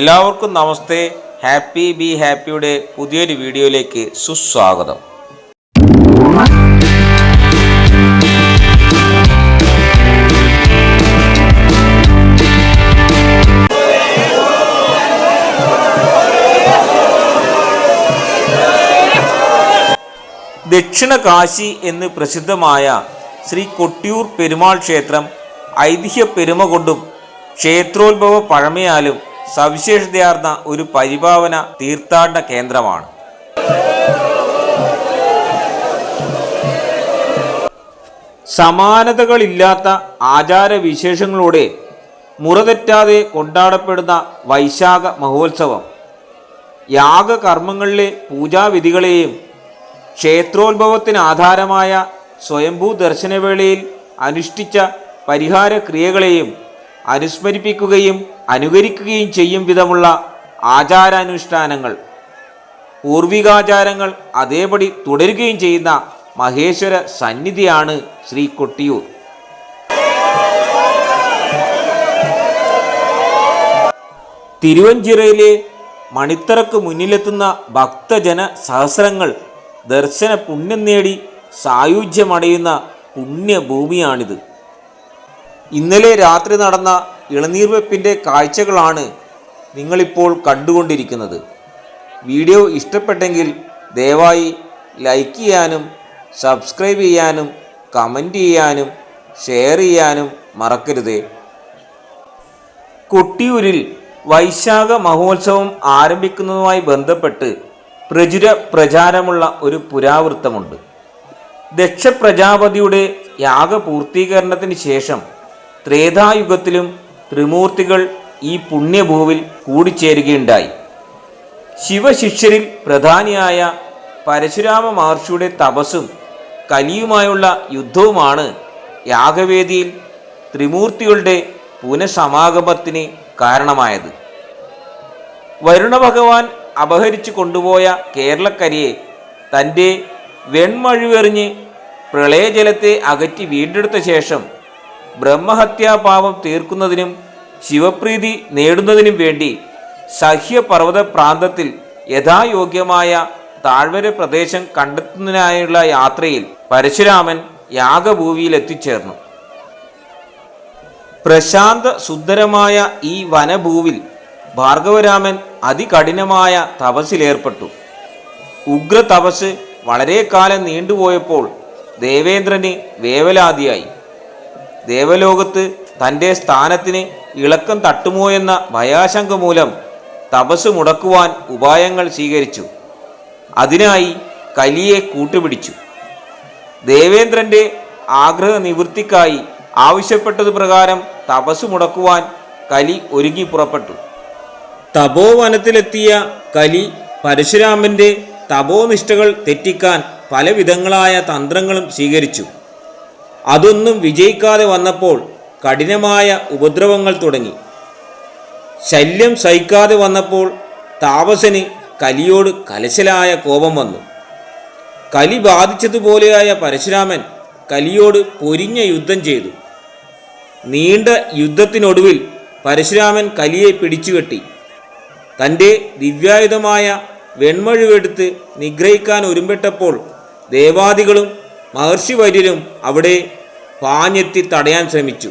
എല്ലാവർക്കും നമസ്തേ. Happy be ഹാപ്പിയുടെ പുതിയൊരു വീഡിയോയിലേക്ക് സുസ്വാഗതം. ദക്ഷിണ കാശി എന്ന് പ്രസിദ്ധമായ ശ്രീ കൊട്ടിയൂർ പെരുമാൾ ക്ഷേത്രം ഐതിഹ്യ പെരുമ കൊണ്ടും ക്ഷേത്രോത്ഭവ പഴമയാലും സവിശേഷതയാർന്ന ഒരു പരിപാവന തീർത്ഥാടന കേന്ദ്രമാണ്. സമാനതകളില്ലാത്ത ആചാരവിശേഷങ്ങളോടെ മുറതെറ്റാതെ കൊണ്ടാടപ്പെടുന്ന വൈശാഖ മഹോത്സവം യാഗകർമ്മങ്ങളിലെ പൂജാവിധികളെയും ക്ഷേത്രോത്ഭവത്തിന് ആധാരമായ സ്വയംഭൂ ദർശനവേളയിൽ അനുഷ്ഠിച്ച പരിഹാര ക്രിയകളെയും അനുസ്മരിപ്പിക്കുകയും അനുകരിക്കുകയും ചെയ്യും വിധമുള്ള ആചാരാനുഷ്ഠാനങ്ങൾ, പൂർവികാചാരങ്ങൾ അതേപടി തുടരുകയും ചെയ്യുന്ന മഹേശ്വര സന്നിധിയാണ് ശ്രീ കൊട്ടിയൂർ. തിരുവഞ്ചിറയിലെ മണിത്തറക്ക് മുന്നിലെത്തുന്ന ഭക്തജന സഹസ്രങ്ങൾ ദർശന പുണ്യം നേടി സായുജ്യമടയുന്ന പുണ്യഭൂമിയാണിത്. ഇന്നലെ രാത്രി നടന്ന ഇളനീർവെപ്പിൻ്റെ കാഴ്ചകളാണ് നിങ്ങളിപ്പോൾ കണ്ടുകൊണ്ടിരിക്കുന്നത്. വീഡിയോ ഇഷ്ടപ്പെട്ടെങ്കിൽ ദയവായി ലൈക്ക് ചെയ്യാനും സബ്സ്ക്രൈബ് ചെയ്യാനും കമൻറ്റ് ചെയ്യാനും ഷെയർ ചെയ്യാനും മറക്കരുതേ. കൊട്ടിയൂരിൽ വൈശാഖ മഹോത്സവം ആരംഭിക്കുന്നതുമായി ബന്ധപ്പെട്ട് പ്രചാരമുള്ള ഒരു പുരാവൃത്തമുണ്ട്. ദക്ഷ പ്രജാപതിയുടെ യാഗപൂർത്തീകരണത്തിന് ശേഷം ത്രേതായുഗത്തിലും ത്രിമൂർത്തികൾ ഈ പുണ്യഭൂവിൽ കൂടിച്ചേരുകയുണ്ടായി. ശിവശിഷ്യരിൽ പ്രധാനിയായ പരശുരാമ മഹർഷിയുടെ തപസ്സും കലിയുമായുള്ള യുദ്ധവുമാണ് യാഗവേദിയിൽ ത്രിമൂർത്തികളുടെ പുനഃസമാഗമത്തിന് കാരണമായത്. വരുണ ഭഗവാൻ അപഹരിച്ചു കൊണ്ടുപോയ കേരളക്കരയെ തൻ്റെ വെൺമഴുവെറിഞ്ഞ് പ്രളയജലത്തെ അകറ്റി വീണ്ടെടുത്ത ശേഷം ബ്രഹ്മഹത്യാപാപം തീർക്കുന്നതിനും ശിവപ്രീതി നേടുന്നതിനും വേണ്ടി സഹ്യപർവ്വത പ്രാന്തത്തിൽ യഥായോഗ്യമായ താഴ്വര പ്രദേശം കണ്ടെത്തുന്നതിനായുള്ള യാത്രയിൽ പരശുരാമൻ യാഗഭൂമിയിൽ എത്തിച്ചേർന്നു. പ്രശാന്ത സുന്ദരമായ ഈ വനഭൂവിൽ ഭാർഗവരാമൻ അതികഠിനമായ തപസ്സിലേർപ്പെട്ടു. ഉഗ്ര തപസ് വളരെ കാലം നീണ്ടുപോയപ്പോൾ ദേവേന്ദ്രന് വേവലാതിയായി. ദേവലോകത്ത് തൻ്റെ സ്ഥാനത്തിന് ഇളക്കം തട്ടുമോ എന്ന ഭയാശങ്ക മൂലം തപസ് മുടക്കുവാൻ ഉപായങ്ങൾ സ്വീകരിച്ചു. അതിനായി കലിയെ കൂട്ടുപിടിച്ചു. ദേവേന്ദ്രൻ്റെ ആഗ്രഹ നിവൃത്തിക്കായി ആവശ്യപ്പെട്ടതു പ്രകാരം തപസ് മുടക്കുവാൻ കലി ഒരുങ്ങി പുറപ്പെട്ടു. തപോവനത്തിലെത്തിയ കലി പരശുരാമൻ്റെ തപോനിഷ്ഠകൾ തെറ്റിക്കാൻ പലവിധങ്ങളായ തന്ത്രങ്ങളും സ്വീകരിച്ചു. അതൊന്നും വിജയിക്കാതെ വന്നപ്പോൾ കഠിനമായ ഉപദ്രവങ്ങൾ തുടങ്ങി. ശല്യം സഹിക്കാതെ വന്നപ്പോൾ താപസന് കലിയോട് കലശലായ കോപം വന്നു. കലി ബാധിച്ചതുപോലെയായ പരശുരാമൻ കലിയോട് പൊരിഞ്ഞ യുദ്ധം ചെയ്തു. നീണ്ട യുദ്ധത്തിനൊടുവിൽ പരശുരാമൻ കലിയെ പിടിച്ചുകെട്ടി. തൻ്റെ ദിവ്യായുധമായ വെൺമഴുവെടുത്ത് നിഗ്രഹിക്കാൻ ഒരുമ്പെട്ടപ്പോൾ ദേവാദികളും മഹർഷിവര്യരും അവിടെ പാഞ്ഞെത്തി തടയാൻ ശ്രമിച്ചു.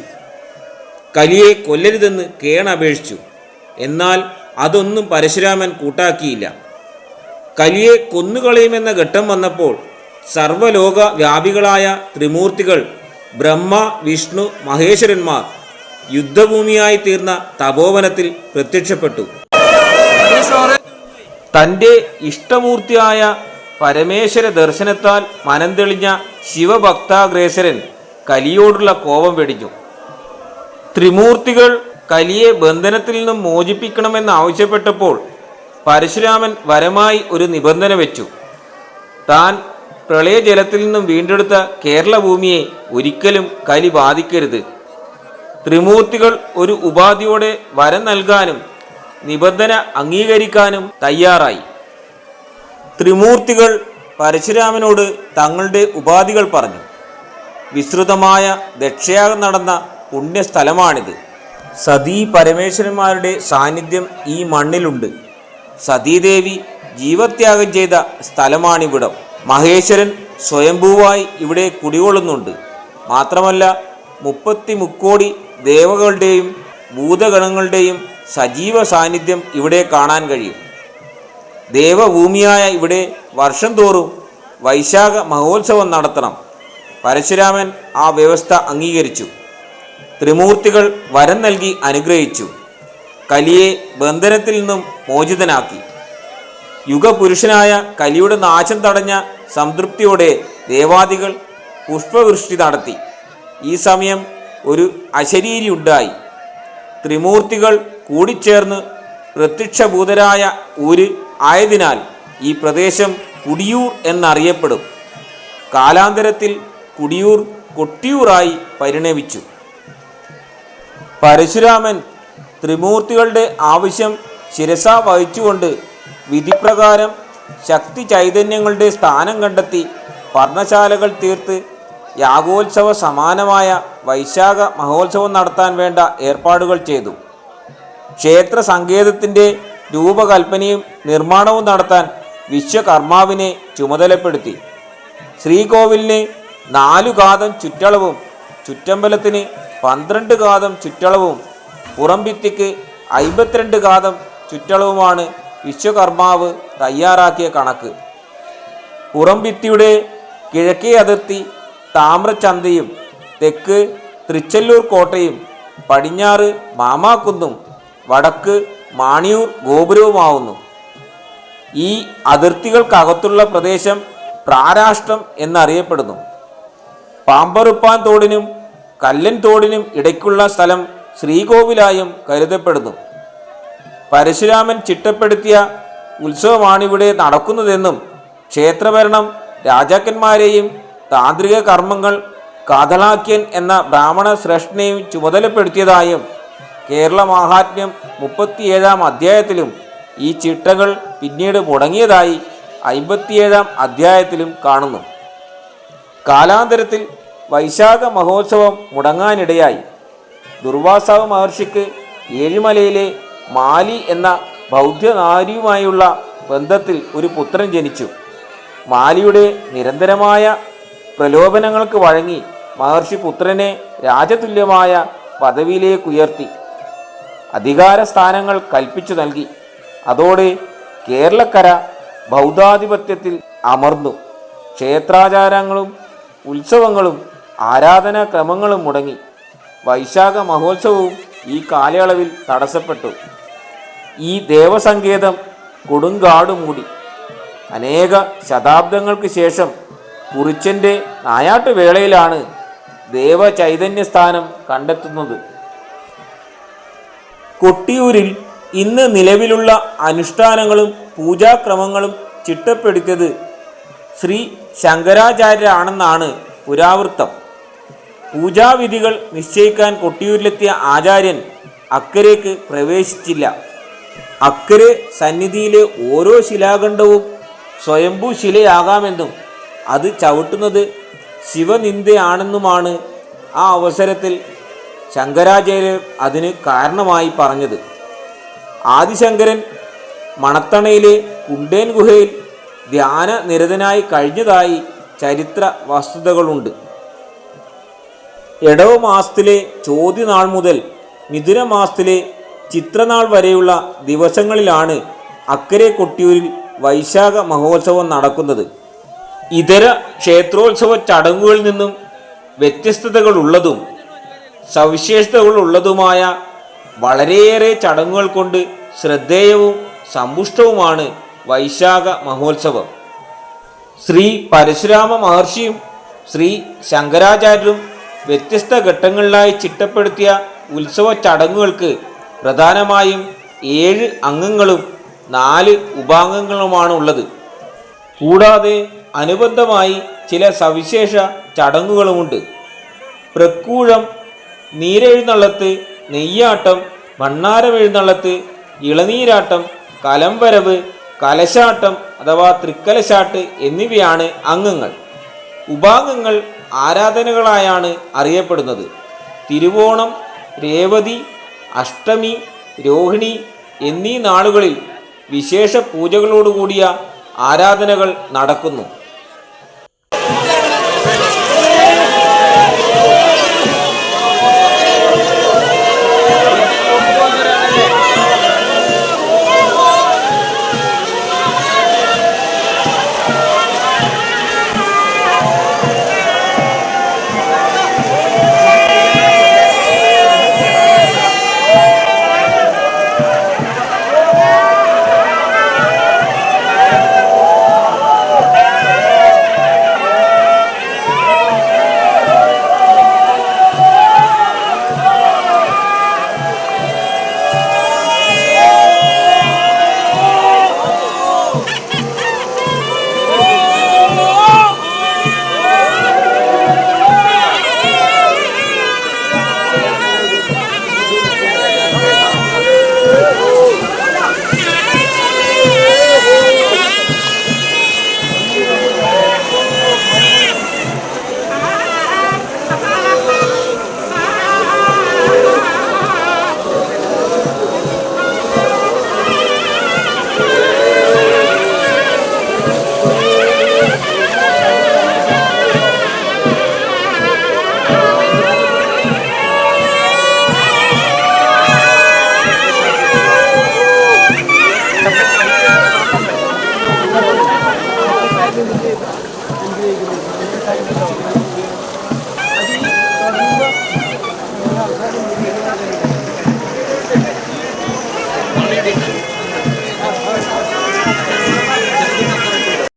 കലിയെ കൊല്ലരുതെന്ന് കേണപേക്ഷിച്ചു. എന്നാൽ അതൊന്നും പരശുരാമൻ കൂട്ടാക്കിയില്ല. കലിയെ കൊന്നുകളയുമെന്ന ഘട്ടം വന്നപ്പോൾ സർവ്വലോക വ്യാപികളായ ത്രിമൂർത്തികൾ ബ്രഹ്മ വിഷ്ണു മഹേശ്വരന്മാർ യുദ്ധഭൂമിയായി തീർന്ന തപോവനത്തിൽ പ്രത്യക്ഷപ്പെട്ടു. തൻ്റെ ഇഷ്ടമൂർത്തിയായ പരമേശ്വര ദർശനത്താൽ മനം തെളിഞ്ഞ ശിവഭക്താഗ്രേസരൻ കലിയോടുള്ള കോപം വെടിഞ്ഞു. ത്രിമൂർത്തികൾ കലിയെ ബന്ധനത്തിൽ നിന്നും മോചിപ്പിക്കണമെന്ന് ആവശ്യപ്പെട്ടപ്പോൾ പരശുരാമൻ വരമായി ഒരു നിബന്ധന വെച്ചു. താൻ പ്രളയജലത്തിൽ നിന്നും വീണ്ടെടുത്ത കേരളഭൂമിയെ ഒരിക്കലും കലി ബാധിക്കരുത്. ത്രിമൂർത്തികൾ ഒരു ഉപാധിയോടെ വരം നൽകാനും നിബന്ധന അംഗീകരിക്കാനും തയ്യാറായി. ത്രിമൂർത്തികൾ പരശുരാമനോട് തങ്ങളുടെ ഉപാധികൾ പറഞ്ഞു. വിസ്തൃതമായ ദക്ഷയാഗം നടന്ന പുണ്യസ്ഥലമാണിത്. സതീ പരമേശ്വരന്മാരുടെ സാന്നിധ്യം ഈ മണ്ണിലുണ്ട്. സതീദേവി ജീവത്യാഗം ചെയ്ത സ്ഥലമാണിവിടം. മഹേശ്വരൻ സ്വയംഭൂവായി ഇവിടെ കുടികൊള്ളുന്നുണ്ട്. മാത്രമല്ല 33 ദേവകളുടെയും ഭൂതഗണങ്ങളുടെയും സജീവ സാന്നിധ്യം ഇവിടെ കാണാൻ കഴിയും. ദേവഭൂമിയായ ഇവിടെ വർഷം തോറും വൈശാഖ മഹോത്സവം നടത്തണം. പരശുരാമൻ ആ വ്യവസ്ഥ അംഗീകരിച്ചു. ത്രിമൂർത്തികൾ വരം നൽകി അനുഗ്രഹിച്ചു. കലിയെ ബന്ധനത്തിൽ നിന്നും മോചിതനാക്കി. യുഗപുരുഷനായ കലിയുടെ നാശം തടഞ്ഞ സംതൃപ്തിയോടെ ദേവാദികൾ പുഷ്പവൃഷ്ടി നടത്തി. ഈ സമയം ഒരു അശരീരി ഉണ്ടായി. ത്രിമൂർത്തികൾ കൂടിച്ചേർന്ന് പ്രത്യക്ഷഭൂതരായ ഊര് ആയതിനാൽ ഈ പ്രദേശം കുടിയൂർ എന്നറിയപ്പെടും. കാലാന്തരത്തിൽ കുടിയൂർ കൊട്ടിയൂറായി പരിണമിച്ചു. പരശുരാമൻ ത്രിമൂർത്തികളുടെ ആവശ്യം ശിരസ വഹിച്ചുകൊണ്ട് വിധിപ്രകാരം ശക്തി ചൈതന്യങ്ങളുടെ സ്ഥാനം കണ്ടെത്തി പർണശാലകൾ തീർത്ത് യാഗോത്സവ സമാനമായ വൈശാഖ മഹോത്സവം നടത്താൻ വേണ്ട ഏർപ്പാടുകൾ ചെയ്തു. ക്ഷേത്ര സങ്കേതത്തിൻ്റെ രൂപകൽപ്പനയും നിർമ്മാണവും നടത്താൻ വിശ്വകർമാവിനെ ചുമതലപ്പെടുത്തി. ശ്രീകോവിലിന് 4 കാതം ചുറ്റളവും ചുറ്റമ്പലത്തിന് 12 കാതം ചുറ്റളവും പുറംഭിത്തിക്ക് 52 കാതം ചുറ്റളവുമാണ് വിശ്വകർമാവ് തയ്യാറാക്കിയ കണക്ക്. പുറംഭിത്തിയുടെ കിഴക്കേ അതിർത്തി താമ്രചന്തയും തെക്ക് തൃച്ചല്ലൂർ കോട്ടയും പടിഞ്ഞാറ് മാമാക്കുന്നും വടക്ക് മാണിയൂർ ഗോപുരവുമാവുന്നു. ഈ അതിർത്തികൾക്കകത്തുള്ള പ്രദേശം പ്രാരാഷ്ട്രം എന്നറിയപ്പെടുന്നു. പാമ്പറുപ്പാൻ തോടിനും കല്ലൻ തോടിനും ഇടയ്ക്കുള്ള സ്ഥലം ശ്രീകോവിലായും കരുതപ്പെടുന്നു. പരശുരാമൻ ചിട്ടപ്പെടുത്തിയ ഉത്സവമാണിവിടെ നടക്കുന്നതെന്നും ക്ഷേത്രഭരണം രാജാക്കന്മാരെയും താന്ത്രിക കർമ്മങ്ങൾ കാതളാക്യൻ എന്ന ബ്രാഹ്മണ ശ്രേഷ്ഠനെയും ചുമതലപ്പെടുത്തിയതായും കേരള മാഹാത്മ്യം 37-ാം അധ്യായത്തിലും ഈ ചിട്ടകൾ പിന്നീട് മുടങ്ങിയതായി 57-ാം അധ്യായത്തിലും കാണുന്നു. കാലാന്തരത്തിൽ വൈശാഖ മഹോത്സവം മുടങ്ങാനിടയായി. ദുർവാസാവ് മഹർഷിക്ക് ഏഴിമലയിലെ മാലി എന്ന ബൗദ്ധനാരിയുമായുള്ള ബന്ധത്തിൽ ഒരു പുത്രൻ ജനിച്ചു. മാലിയുടെ നിരന്തരമായ പ്രലോഭനങ്ങൾക്ക് വഴങ്ങി മഹർഷി പുത്രനെ രാജതുല്യമായ പദവിയിലേക്കുയർത്തി അധികാര സ്ഥാനങ്ങൾ കൽപ്പിച്ചു നൽകി. അതോടെ കേരളക്കര ബൗദ്ധാധിപത്യത്തിൽ അമർന്നു. ക്ഷേത്രാചാരങ്ങളും ഉത്സവങ്ങളും ആരാധനാക്രമങ്ങളും മുടങ്ങി. വൈശാഖ മഹോത്സവവും ഈ കാലയളവിൽ തടസ്സപ്പെട്ടു. ഈ ദേവസങ്കേതം കൊടുങ്കാട് മൂടി. അനേക ശതാബ്ദങ്ങൾക്ക് ശേഷം കുറിച്ചൻ്റെ നായാട്ടുവേളയിലാണ് ദേവചൈതന്യസ്ഥാനം കണ്ടെത്തുന്നത്. കൊട്ടിയൂരിൽ ഇന്ന് നിലവിലുള്ള അനുഷ്ഠാനങ്ങളും പൂജാക്രമങ്ങളും ചിട്ടപ്പെടുത്തിയത് ശ്രീ ശങ്കരാചാര്യരാണെന്നാണ് പുരാവൃത്തം. പൂജാവിധികൾ നിശ്ചയിക്കാൻ കൊട്ടിയൂരിലെത്തിയ ആചാര്യൻ അക്കരയ്ക്ക് പ്രവേശിച്ചില്ല. അക്കരെ സന്നിധിയിലെ ഓരോ ശിലാഖണ്ഡവും സ്വയംഭൂ ശിലയാകാമെന്നും അത് ചവിട്ടുന്നത് ശിവനിന്ദയാണെന്നുമാണ് ആ അവസരത്തിൽ ശങ്കരാചാര്യർ അതിന് കാരണമായി പറഞ്ഞത്. ആദിശങ്കരൻ മണത്തണയിലെ കുണ്ടേൻ ഗുഹയിൽ ധ്യാന നിരതനായി കഴിഞ്ഞതായി ചരിത്ര വസ്തുതകളുണ്ട്. എടവ മാസത്തിലെ ചോതിനാൾ മുതൽ മിഥുന മാസത്തിലെ ചിത്രനാൾ വരെയുള്ള ദിവസങ്ങളിലാണ് അക്കരെ കൊട്ടിയൂരിൽ വൈശാഖ മഹോത്സവം നടക്കുന്നത്. ഇതര ക്ഷേത്രോത്സവ ചടങ്ങുകളിൽ നിന്നും വ്യത്യസ്തതകളുള്ളതും സവിശേഷതകളുള്ളതുമായ വളരെയേറെ ചടങ്ങുകൾ കൊണ്ട് ശ്രദ്ധേയവും സമ്പുഷ്ടവുമാണ് വൈശാഖ മഹോത്സവം. ശ്രീ പരശുരാമ മഹർഷിയും ശ്രീ ശങ്കരാചാര്യരും വ്യത്യസ്ത ഘട്ടങ്ങളിലായി ചിട്ടപ്പെടുത്തിയ ഉത്സവ ചടങ്ങുകൾക്ക് പ്രധാനമായും 7 അംഗങ്ങളും 4 ഉപാംഗങ്ങളുമാണ് ഉള്ളത്. കൂടാതെ അനുബന്ധമായി ചില സവിശേഷ ചടങ്ങുകളുമുണ്ട്. പ്രക്കൂഴം, നീരെഴുന്നള്ളത്ത്, നെയ്യാട്ടം, ഭണ്ണാരമെഴുന്നള്ളത്ത്, ഇളനീരാട്ടം, കലംവരവ്, കലശാട്ടം അഥവാ തൃക്കലശാട്ട് എന്നിവയാണ് അംഗങ്ങൾ. ഉപാംഗങ്ങൾ ആരാധനകളായാണ് അറിയപ്പെടുന്നത്. തിരുവോണം, രേവതി, അഷ്ടമി, രോഹിണി എന്നീ നാളുകളിൽ വിശേഷ പൂജകളോടുകൂടിയ ആരാധനകൾ നടക്കുന്നു. അനുഗ്രഹിക്കുന്നു.